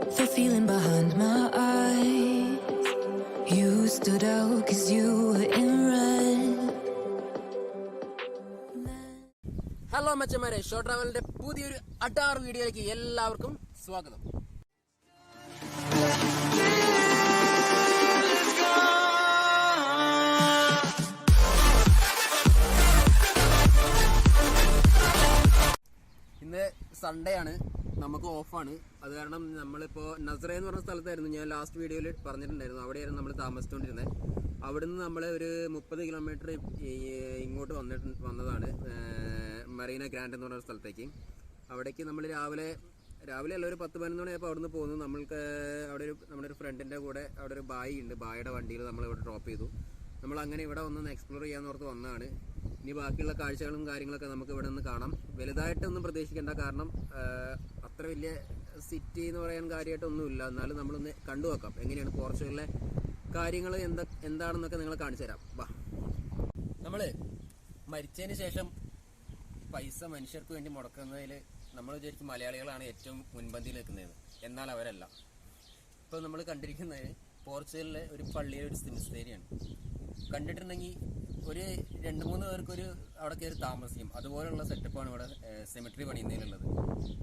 the feeling behind my eyes. You stood out 'cause you were in red. Hello മച്ചന്മാരെ, show ട്രാവലിന്റെ പുതിയൊരു അടാർ വീഡിയോയിലേക്ക് എല്ലാവർക്കും സ്വാഗതം. ഇന്ന് സൺഡേ ആണ്, നമുക്ക് ഓഫാണ്. അത് കാരണം നമ്മളിപ്പോൾ നസ്ര എന്ന് പറഞ്ഞ സ്ഥലത്തായിരുന്നു ഞാൻ ലാസ്റ്റ് വീഡിയോയിൽ പറഞ്ഞിട്ടുണ്ടായിരുന്നു. അവിടെയായിരുന്നു നമ്മൾ താമസിച്ചുകൊണ്ടിരുന്നത്. അവിടുന്ന് നമ്മൾ ഒരു 30 കിലോമീറ്റർ ഇങ്ങോട്ട് വന്നതാണ്, മറീന ഗ്രാൻഡ് എന്ന് പറഞ്ഞ സ്ഥലത്തേക്ക്. അവിടേക്ക് നമ്മൾ രാവിലെ അല്ല, ഒരു 10-11 മണിയായപ്പോൾ അവിടുന്ന് പോന്നു. നമ്മൾക്ക് അവിടെ നമ്മുടെ ഒരു ഫ്രണ്ടിൻ്റെ കൂടെ അവിടെ ഒരു ബായി ഉണ്ട്. ബായിയുടെ വണ്ടിയിൽ നമ്മൾ ഇവിടെ ഡ്രോപ്പ് ചെയ്തു. നമ്മൾ അങ്ങനെ ഇവിടെ വന്നൊന്ന് എക്സ്പ്ലോർ ചെയ്യാമെന്ന് ഓർത്ത് വന്നതാണ്. ഇനി ബാക്കിയുള്ള കാഴ്ചകളും കാര്യങ്ങളൊക്കെ നമുക്ക് ഇവിടെ നിന്ന് കാണാം. വലുതായിട്ടൊന്നും പ്രതീക്ഷിക്കേണ്ട, കാരണം അത്ര വലിയ സിറ്റി എന്ന് പറയാൻ കാര്യമായിട്ടൊന്നുമില്ല. എന്നാലും നമ്മളൊന്ന് കണ്ടു നോക്കാം എങ്ങനെയാണ് പോർച്ചുഗലിലെ കാര്യങ്ങൾ എന്താണെന്നൊക്കെ നിങ്ങളെ കാണിച്ചു തരാം. വാ. നമ്മൾ മരിച്ചതിന് ശേഷം പൈസ മനുഷ്യർക്ക് വേണ്ടി മുടക്കുന്നതിൽ നമ്മൾ വിചാരിക്കും മലയാളികളാണ് ഏറ്റവും മുൻപന്തിയിൽ നിൽക്കുന്നത്. എന്നാൽ അവരല്ല. ഇപ്പോൾ നമ്മൾ കണ്ടിരിക്കുന്നത് പോർച്ചുഗലിലെ ഒരു പള്ളിയിലെ ഒരു സിമിത്തേരിയാണ്. കണ്ടിട്ടുണ്ടെങ്കിൽ ഒരു 2-3 പേർക്കൊരു അവിടെ കയറി താമസിക്കും. അതുപോലുള്ള സെറ്റപ്പാണ് ഇവിടെ സെമിട്രി പണിയുന്നതിലുള്ളത്.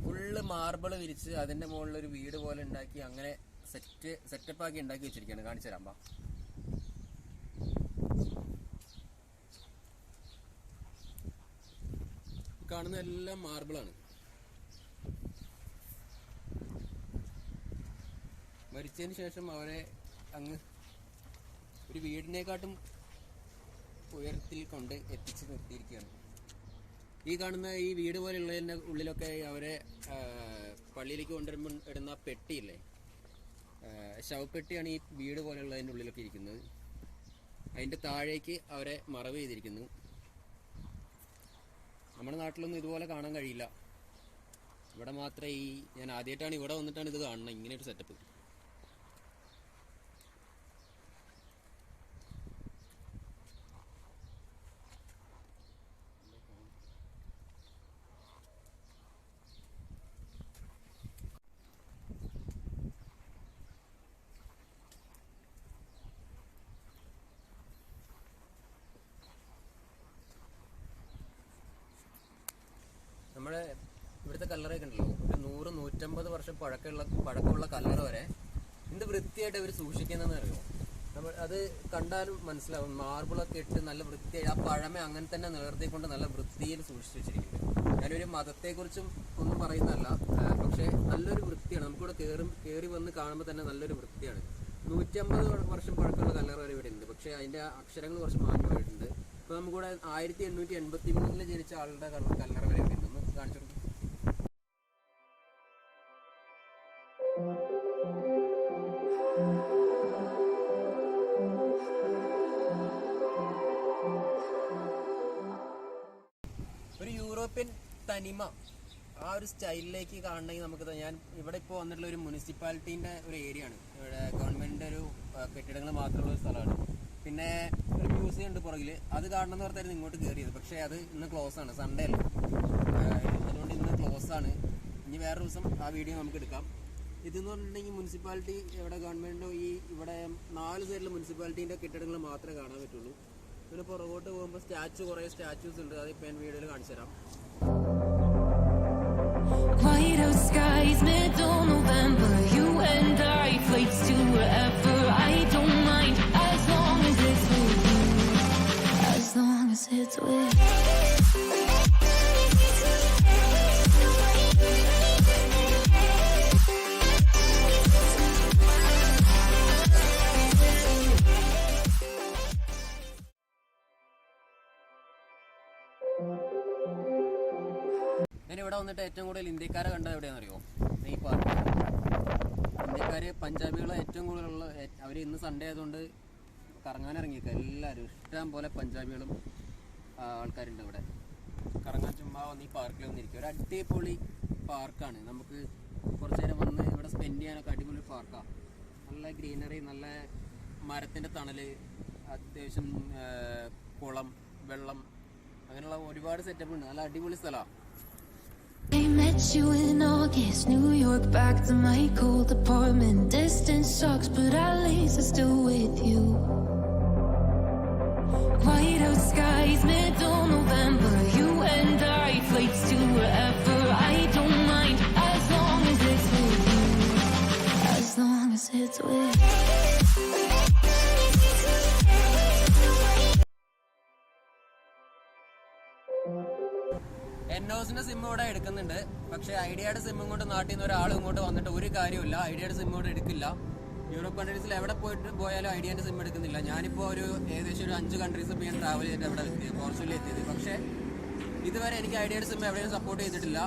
ഫുള്ള് മാർബിൾ വിരിച്ച് അതിൻ്റെ മുകളിലൊരു വീട് പോലെ ഉണ്ടാക്കി അങ്ങനെ സെറ്റപ്പാക്കി ഉണ്ടാക്കി വെച്ചിരിക്കുകയാണ്. കാണിച്ചു തരാം. കാണുന്ന എല്ലാം മാർബിളാണ്. മരിച്ചതിന് ശേഷം അവരെ അങ്ങ് ഒരു വീടിനെക്കാട്ടും ഉയരത്തിൽ കൊണ്ട് എത്തിച്ച് നിർത്തിയിരിക്കുകയാണ്. ഈ കാണുന്ന ഈ വീട് പോലെയുള്ളതിൻ്റെ ഉള്ളിലൊക്കെ അവരെ പള്ളിയിലേക്ക് കൊണ്ടുവരുമ്പോൾ ഇടുന്ന പെട്ടിയില്ലേ, ശവപ്പെട്ടിയാണ് ഈ വീട് പോലെയുള്ളതിൻ്റെ ഉള്ളിലൊക്കെ ഇരിക്കുന്നത്. അതിൻ്റെ താഴേക്ക് അവരെ മറവ് ചെയ്തിരിക്കുന്നു. നമ്മുടെ നാട്ടിലൊന്നും ഇതുപോലെ കാണാൻ കഴിയില്ല. ഇവിടെ മാത്രമേ ഞാൻ ആദ്യമായിട്ടാണ് ഇവിടെ വന്നിട്ടാണ് ഇത് കാണുന്നത്, ഇങ്ങനെ ഒരു സെറ്റപ്പ്. നമ്മുടെ ഇവിടുത്തെ കല്ലറയൊക്കെ ഉണ്ടല്ലോ, ഒരു 100-150 വർഷം പഴക്കമുള്ള കല്ലറ വരെ എന്ത് വൃത്തിയായിട്ട് അവർ സൂക്ഷിക്കുന്നതെന്ന് അറിയുമോ? നമ്മൾ അത് കണ്ടാലും മനസ്സിലാവും. മാർബിളൊക്കെ ഇട്ട് നല്ല വൃത്തിയായി ആ പഴമ അങ്ങനെ തന്നെ നിലനിർത്തിക്കൊണ്ട് നല്ല വൃത്തിയിൽ സൂക്ഷിച്ചു വെച്ചിരിക്കുന്നത്. ഞാനൊരു മതത്തെക്കുറിച്ചും ഒന്നും പറയുന്നതല്ല, പക്ഷേ നല്ലൊരു വൃത്തിയാണ്. നമുക്കിവിടെ കയറി വന്ന് കാണുമ്പോൾ തന്നെ നല്ലൊരു വൃത്തിയാണ്. 150 വർഷം പഴക്കമുള്ള കല്ലറ വരെ ഇവിടെ ഉണ്ട്. പക്ഷേ അതിൻ്റെ അക്ഷരങ്ങൾ കുറച്ച് മാറ്റമായിട്ടുണ്ട്. ഇപ്പോൾ നമുക്കിവിടെ 1883 ജനിച്ച ആളുടെ കല്ലറ വരെ ഉണ്ട്. ഒന്ന് കാണിച്ചു കൊടുക്കും. ഒരു യൂറോപ്യൻ തനിമ ആ ഒരു സ്റ്റൈലിലേക്ക് കാണണമെങ്കിൽ നമുക്ക് ഞാൻ ഇവിടെ ഇപ്പോൾ വന്നിട്ടുള്ള ഒരു മുനിസിപ്പാലിറ്റീൻ്റെ ഒരു ഏരിയ ആണ്. ഇവിടെ ഗവൺമെൻറ്റിൻ്റെ ഒരു കെട്ടിടങ്ങൾ മാത്രമുള്ള ഒരു സ്ഥലമാണ്. പിന്നെ ഒരു മ്യൂസിയം ഉണ്ട് പുറകിൽ. അത് കാണണമെന്ന് പറഞ്ഞായിരുന്നു ഇങ്ങോട്ട് കയറിയത്. പക്ഷേ അത് ഇന്ന് ക്ലോസ് ആണ്, സൺഡേ അല്ല. അതുകൊണ്ട് ഇന്ന് ക്ലോസ് ആണ്. ഇനി വേറെ ദിവസം ആ വീഡിയോ നമുക്ക് എടുക്കാം. ഇതെന്ന് പറഞ്ഞിട്ടുണ്ടെങ്കിൽ മുനിസിപ്പാലിറ്റി ഇവിടെ ഗവൺമെൻറ് ഇവിടെ 4 സൈഡിൽ മുനിസിപ്പാലിറ്റീൻ്റെ കെട്ടിടങ്ങൾ മാത്രമേ കാണാൻ പറ്റുള്ളൂ. പിന്നെ പുറകോട്ട് പോകുമ്പോൾ കുറേ സ്റ്റാച്യൂസ് ഉണ്ട്. അതിപ്പോൾ ഞാൻ വീഡിയോയിൽ കാണിച്ചു തരാം. Whiteout skies, middle November. You and I, flights to wherever. I don't mind as long as it's with you. As long as it's with you. ഞാനിവിടെ വന്നിട്ട് ഏറ്റവും കൂടുതൽ ഇന്ത്യക്കാരെ കണ്ടത് എവിടെയാണെന്നറിയോ? ഈ പാർക്ക്. ഇന്ത്യക്കാർ പഞ്ചാബികൾ ഏറ്റവും കൂടുതലുള്ള അവർ ഇന്ന് സൺഡേ ആയതുകൊണ്ട് കറങ്ങാനിറങ്ങിയേക്കുക. എല്ലാവരും ഇഷ്ടം പോലെ പഞ്ചാബികളും ആൾക്കാരുണ്ട് ഇവിടെ. കറങ്ങാൻ ചുമ്മാ വന്ന് ഈ പാർക്കിൽ വന്നിരിക്കുക. ഒരു അടിപൊളി പാർക്കാണ്. നമുക്ക് കുറച്ച് നേരം വന്ന് ഇവിടെ സ്പെൻഡ് ചെയ്യാനൊക്കെ അടിപൊളി പാർക്കാണ്. നല്ല ഗ്രീനറി, നല്ല മരത്തിൻ്റെ തണൽ, അത്യാവശ്യം കുളം, വെള്ളം, അങ്ങനെയുള്ള ഒരുപാട് സെറ്റപ്പ് ഉണ്ട്. നല്ല അടിപൊളി സ്ഥലമാണ്. I met you in August, New York, back to my cold apartment. Distance sucks, but at least I'm still with you. White out skies, middle November. You and I, flights to wherever. I don't mind, as long as it's with you. As long as it's with you. എന്നോസിന്റെ SIM ഇവിടെ എടുക്കുന്നുണ്ട്. പക്ഷേ ഐഡിയയുടെ സിമ്മും കൊണ്ട് നാട്ടിൽ നിന്ന് ഒരാൾ ഇങ്ങോട്ട് വന്നിട്ട് ഒരു കാര്യമില്ല. ഐഡിയയുടെ സിം ഇവിടെ എടുക്കില്ല. യൂറോപ്പ് കൺട്രീസിൽ എവിടെ പോയാലും ഐഡിയൻ്റെ സിം എടുക്കുന്നില്ല. ഞാനിപ്പോൾ ഏകദേശം ഒരു 5 കൺട്രീസ് ഇപ്പോൾ ഞാൻ ട്രാവൽ ചെയ്തിട്ട് അവിടെ എത്തിയത്, പോർച്ചുഗലിൽ എത്തിയത്. പക്ഷേ ഇതുവരെ എനിക്ക് ഐഡിയയുടെ സിം എവിടെയും സപ്പോർട്ട് ചെയ്തിട്ടില്ല.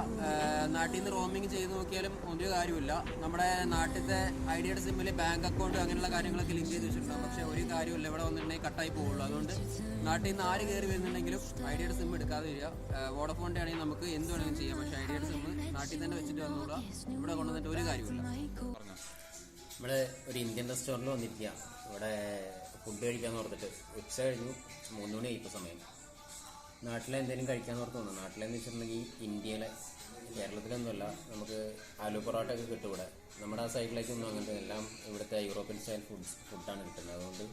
നാട്ടിൽ നിന്ന് റോമിങ് ചെയ്ത് നോക്കിയാലും ഒരു കാര്യമില്ല. നമ്മുടെ നാട്ടിലത്തെ ഐഡിയയുടെ സിമ്മിൽ ബാങ്ക് അക്കൗണ്ട് അങ്ങനെയുള്ള കാര്യങ്ങളൊക്കെ ലിങ്ക് ചെയ്ത് വെച്ചിട്ടുണ്ടാകും. പക്ഷേ ഒരു കാര്യമില്ല, ഇവിടെ വന്നിട്ടുണ്ടെങ്കിൽ കട്ടായി പോകുള്ളൂ. അതുകൊണ്ട് നാട്ടിൽ നിന്ന് ആര് കയറി വരുന്നുണ്ടെങ്കിലും ഐഡിയയുടെ സിം എടുക്കാതെ വരിക. വോഡഫോണിൻ്റെ ആണെങ്കിൽ നമുക്ക് എന്ത് വേണമെങ്കിലും ചെയ്യാം. പക്ഷേ ഐഡിയയുടെ സിം നാട്ടിൽ തന്നെ വെച്ചിട്ട് വന്നുകൂടാ. ഇവിടെ കൊണ്ടുവന്നിട്ട് ഒരു കാര്യമില്ല. ഇവിടെ ഒരു ഇന്ത്യൻ റെസ്റ്റോറൻറ്റിൽ വന്നിരിക്കുക. ഇവിടെ ഫുഡ് കഴിക്കാമെന്ന് ഓർത്തിട്ട് ഉച്ച കഴിഞ്ഞു, 3 മണി ഇപ്പോൾ സമയം. നാട്ടിലെന്തെങ്കിലും കഴിക്കാമെന്ന് ഓർത്ത് തോന്നുന്നു. നാട്ടിലെന്ന് വെച്ചിട്ടുണ്ടെങ്കിൽ ഇന്ത്യയിലെ, കേരളത്തിലൊന്നുമല്ല, നമുക്ക് ആലു പൊറോട്ട ഒക്കെ കിട്ടും ഇവിടെ. നമ്മുടെ ആ സൈഡിലേക്കൊന്നും അങ്ങനത്തെ എല്ലാം ഇവിടുത്തെ യൂറോപ്യൻ സ്റ്റൈൽ ഫുഡാണ് കിട്ടുന്നത്. അതുകൊണ്ട്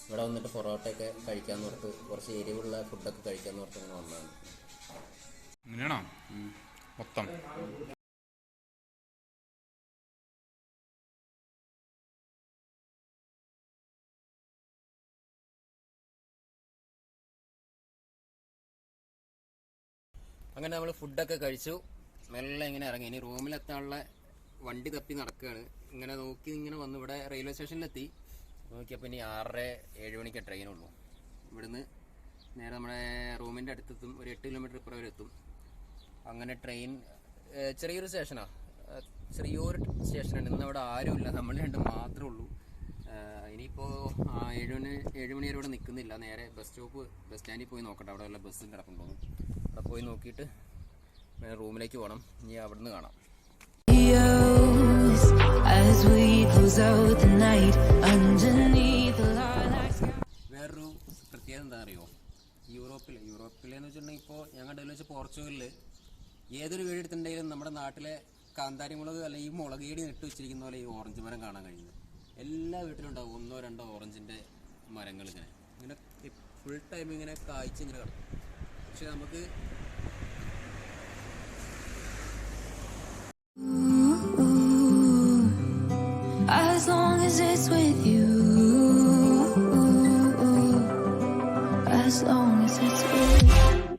ഇവിടെ വന്നിട്ട് പൊറോട്ടയൊക്കെ കഴിക്കാമെന്ന് ഓർത്ത്, കുറച്ച് എരിവുള്ള ഫുഡൊക്കെ കഴിക്കാമെന്ന് ഓർത്ത് അങ്ങനെ വന്നതാണ്. അങ്ങനെയാണോ മൊത്തം? അങ്ങനെ നമ്മൾ ഫുഡൊക്കെ കഴിച്ചു, മെല്ലെ ഇങ്ങനെ ഇറങ്ങി. ഇനി റൂമിലെത്താനുള്ള വണ്ടി തപ്പി നടക്കുകയാണ്. ഇങ്ങനെ നോക്കി ഇങ്ങനെ വന്ന് ഇവിടെ റെയിൽവേ സ്റ്റേഷനിലെത്തി. നോക്കിയപ്പോൾ ഇനി 6-7 മണിക്ക് ട്രെയിനുള്ളൂ. ഇവിടുന്ന് നേരെ നമ്മുടെ റൂമിൻ്റെ അടുത്തെത്തും. ഒരു 8 കിലോമീറ്റർ ഇപ്പുറം വരെ എത്തും. അങ്ങനെ ട്രെയിൻ ചെറിയൊരു സ്റ്റേഷനാണ്, ചെറിയൊരു സ്റ്റേഷനാണ്. ഇന്ന് അവിടെ ആരുമില്ല, നമ്മൾ രണ്ടും മാത്രമേ ഉള്ളൂ. ഇനിയിപ്പോൾ 7 മണി വരെ ഇവിടെ നിൽക്കുന്നില്ല. നേരെ ബസ് സ്റ്റാൻഡിൽ പോയി നോക്കട്ടെ, അവിടെ വല്ല ബസ്സും കിടക്കുന്നുണ്ടോ. അവിടെ പോയി നോക്കിയിട്ട് റൂമിലേക്ക് പോകണം. ഇനി അവിടുന്ന് കാണാം. വേറൊരു പ്രത്യേകത എന്താ അറിയോ, യൂറോപ്പിലെന്ന് വെച്ചിട്ടുണ്ടെങ്കിൽ ഇപ്പോൾ ഞങ്ങളുടെ വെച്ച് പോർച്ചുഗലിൽ ഏതൊരു വീട് എടുത്തിട്ടുണ്ടെങ്കിലും നമ്മുടെ നാട്ടിലെ കാന്താരി മുളക് അല്ലെങ്കിൽ ഈ മുളക് ഏടി നട്ട് വെച്ചിരിക്കുന്ന പോലെ ഈ ഓറഞ്ച് മരം കാണാൻ കഴിയുന്നത്. എല്ലാ വീട്ടിലും ഉണ്ടാവും 1-2 ഓറഞ്ചിൻ്റെ മരങ്ങൾ ഇങ്ങനെ ഫുൾ ടൈം ഇങ്ങനെ കായ്ച്ച് ഇങ്ങനെ കിടക്കും. പക്ഷെ നമുക്ക് as long as it's with you, as long as it's with you.